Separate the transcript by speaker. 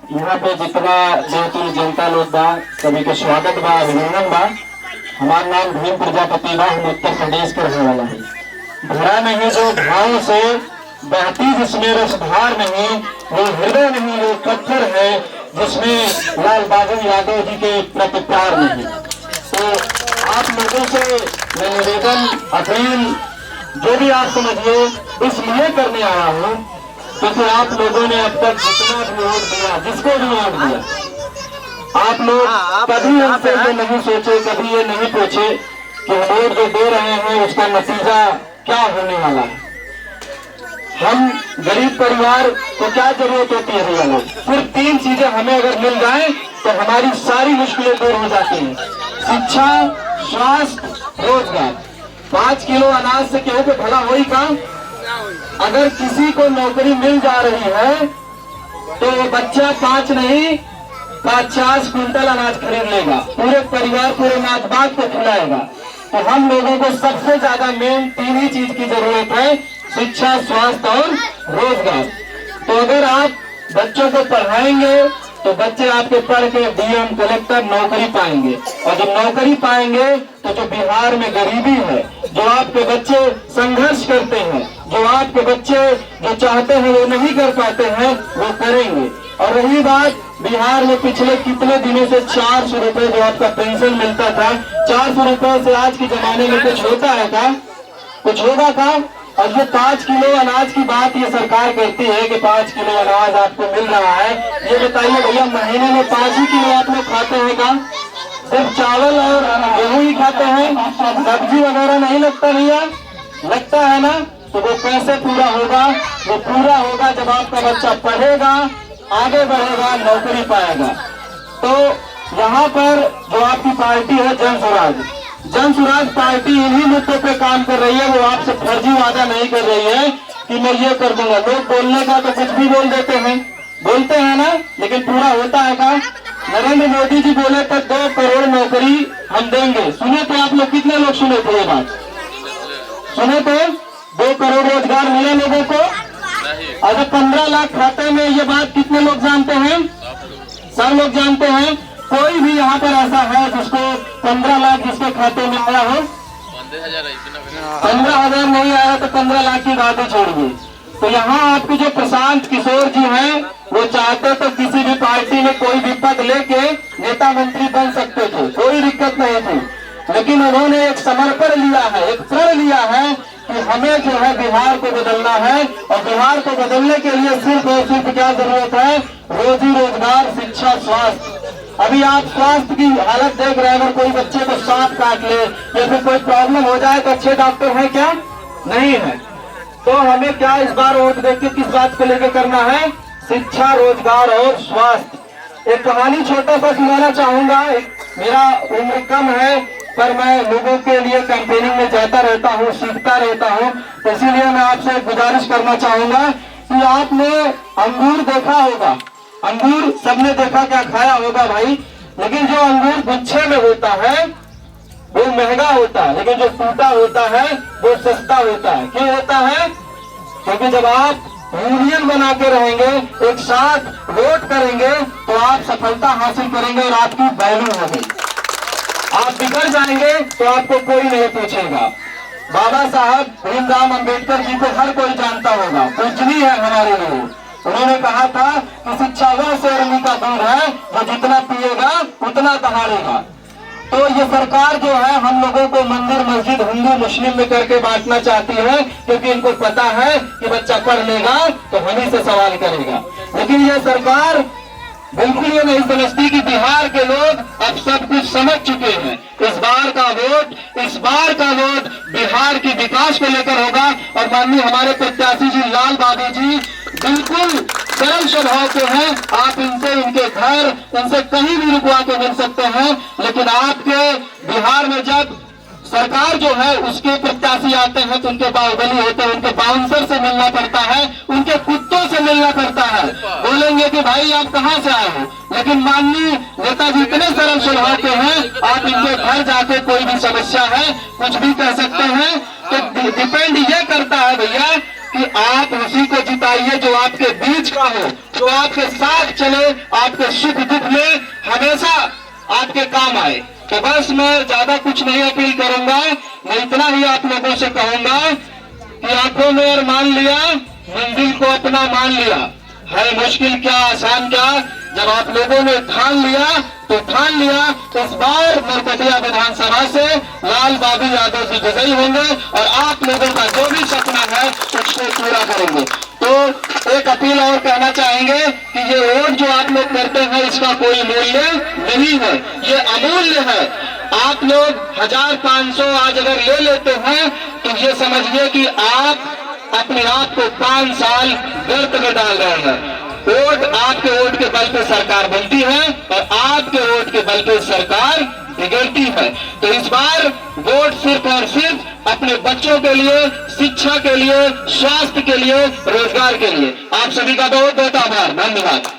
Speaker 1: यहाँ पे जितना जयपुर जनता लोग बा सभी के स्वागत बा, अभिनंदन बा। हमारा नाम भीम प्रजापति बा, हम उत्तर प्रदेश के रहने वाला है। धरा नहीं जो भाव से बहती जिसमें रसधार नहीं, वो हृदय नहीं वो पत्थर है जिसमें लाल बहादुर यादव जी के प्रति प्यार नहीं। तो आप लोगों से मैं निवेदन अपील जो भी आप समझिए इसलिए करने आया हूँ क्योंकि आप लोगों ने अब तक जितना भी वोट दिया, जिसको भी वोट दिया, आप लोग कभी हमसे ये नहीं सोचे, कभी ये नहीं पूछे कि वोट जो दे रहे हैं उसका नतीजा क्या होने वाला है। हम गरीब परिवार को क्या जरूरत होती है भैया लोग, सिर्फ 3 चीजें हमें अगर मिल जाए तो हमारी सारी मुश्किलें दूर हो जाती हैं। शिक्षा, स्वास्थ्य, रोजगार। 5 किलो अनाज से केहू पे भला होई काम। अगर किसी को नौकरी मिल जा रही है तो बच्चा 5 नहीं 50 क्विंटल अनाज खरीद लेगा, पूरे परिवार पूरे माँ बाप को खिलाएगा। तो हम लोगों को सबसे ज्यादा मेन 3 ही चीज की जरूरत है, शिक्षा, स्वास्थ्य और रोजगार। तो अगर आप बच्चों को पढ़ाएंगे तो बच्चे आपके पढ़ के डीएम, कलेक्टर नौकरी पाएंगे, और जब नौकरी पाएंगे तो जो बिहार में गरीबी है, जो आपके बच्चे संघर्ष करते हैं, जो आपके बच्चे जो चाहते हैं वो नहीं कर पाते हैं, वो करेंगे। और रही बात बिहार में पिछले कितने दिनों से 400 रुपए जो आपका पेंशन मिलता था, 400 रुपए से आज के जमाने में कुछ होता है क्या? कुछ होगा क्या? और जो 5 किलो अनाज की बात ये सरकार कहती है कि 5 किलो अनाज आपको मिल रहा है, ये बताइए भैया महीने में 5 ही किलो आप लोग खाते हैं क्या? सिर्फ चावल और गेहूं ही खाते हैं, सब्जी वगैरह नहीं लगता भैया? लगता है ना? तो वो कैसे पूरा होगा? वो पूरा होगा जब आपका बच्चा पढ़ेगा, आगे बढ़ेगा, नौकरी पाएगा। तो यहाँ पर जो आपकी पार्टी है जन स्वराज पार्टी इन्हीं मुद्दों पे काम कर रही है। वो आपसे फर्जी वादा नहीं कर रही है कि मैं ये कर दूंगा। लोग बोलने का तो कुछ भी बोल देते हैं, बोलते हैं ना, लेकिन पूरा होता है क्या? नरेंद्र मोदी जी बोले तो 2 करोड़ नौकरी हम देंगे। सुने थे आप लोग? कितने लोग सुने थे ये बात? सुने थे? 2 करोड़ रोजगार मिले लोगों को। अगर 15 लाख खाते में, ये बात कितने लोग जानते हैं? सब लोग जानते हैं। कोई भी यहाँ पर ऐसा है जिसको 15 लाख जिसके खाते में आया हो? 15,000 नहीं आया तो 15 लाख की बात ही छोड़िए। तो यहाँ आपके जो प्रशांत किशोर जी हैं, वो चाहते तो किसी भी पार्टी में कोई भी पद लेके नेता मंत्री बन सकते थे, कोई दिक्कत नहीं थी। लेकिन उन्होंने एक समर्पण लिया है, एक प्रण लिया है कि हमें जो है बिहार को बदलना है, और बिहार को बदलने के लिए सिर्फ और सिर्फ क्या जरूरत है? रोजी रोजगार, शिक्षा, स्वास्थ्य। अभी आप स्वास्थ्य की हालत देख रहे हैं, अगर कोई बच्चे को सांप काट ले या फिर कोई प्रॉब्लम हो जाए तो अच्छे डॉक्टर है क्या? नहीं है। तो हमें क्या इस बार वोट देख के किस बात को लेकर करना है? शिक्षा, रोजगार और स्वास्थ्य। एक कहानी छोटा सा सुनाना चाहूंगा। मेरा उम्र कम है पर मैं लोगों के लिए कैंपेनिंग में जाता रहता हूँ, सीखता रहता हूँ, तो इसीलिए मैं आपसे गुजारिश करना चाहूंगा कि आपने अंगूर देखा होगा, अंगूर सबने देखा, क्या खाया होगा भाई, लेकिन जो अंगूर गुच्छे में होता है वो महंगा होता है, लेकिन जो टूटा होता है वो सस्ता होता है। क्यों होता है? क्योंकि जब आप यूनियन बना के रहेंगे, एक साथ वोट करेंगे, तो आप सफलता हासिल करेंगे और आपकी वैल्यू होगी। आप बिगड़ जाएंगे तो आपको कोई नहीं पूछेगा। बाबा साहब भीमराव अंबेडकर जी को हर कोई जानता होगा, पूजनीय है हमारे लिए। उन्होंने कहा था कि शिक्षा वह शेरनी का दूध है जो जितना पिएगा उतना दहाड़ेगा। तो ये सरकार जो है हम लोगों को मंदिर मस्जिद हिंदू मुस्लिम में करके बांटना चाहती है, क्योंकि इनको पता है कि बच्चा पढ़ लेगा तो हम ही से सवाल करेगा। लेकिन ये सरकार बिल्कुल ये नहीं समझती कि बिहार के लोग अब सब कुछ समझ चुके हैं। इस बार का वोट बिहार की विकास को लेकर होगा। और माननीय हमारे प्रत्याशी जी लाल बहादुर जी बिल्कुल सरल स्वभाव के हैं। आप इनसे, इनके घर, इनसे कहीं भी रुकवा के मिल सकते हैं, लेकिन आपके बिहार में जब सरकार जो है उसके प्रत्याशी आते हैं तो उनके बाहुबली होते हैं, उनके बाउंसर से मिलना पड़ता है, उनके कुत्तों से मिलना पड़ता है। बोलेंगे कि भाई आप कहां से आए हो, लेकिन माननीय नेताजी इतने सरल स्वभाव के हैं, आप इनके घर जाके कोई भी समस्या है कुछ भी कह सकते हैं। तो डिपेंड ये करता है भैया कि आप उसी को जिताइए जो आपके बीच का हो, जो आपके साथ चले, आपके सुख दुख में हमेशा आपके काम आए। तो बस मैं ज्यादा कुछ नहीं अपील करूंगा, मैं इतना ही आप लोगों से कहूंगा कि आंखों में और मान लिया, मंजिल को अपना मान लिया। है मुश्किल क्या आसान क्या, जब आप लोगों ने ठान लिया तो ठान लिया। इस बार नरकटिया विधानसभा से लाल बाबू यादव जी विजयी होंगे और आप लोगों का जो भी सपना है उसको पूरा करेंगे। तो एक अपील और कहना चाहेंगे कि ये वोट जो आप लोग करते हैं इसका कोई मूल्य नहीं है, ये अमूल्य है। आप लोग 1500 आज अगर ले लेते हैं तो ये समझिए कि आप अपने आप को 5 साल गर्त में डाल रहे हैं। वोट, आपके वोट के बल पे सरकार बनती है और आपके वोट के बल पे सरकार बिगड़ती है। तो इस बार वोट सिर्फ और सिर्फ अपने बच्चों के लिए, शिक्षा के लिए, स्वास्थ्य के लिए, रोजगार के लिए। आप सभी का बहुत बहुत आभार, धन्यवाद।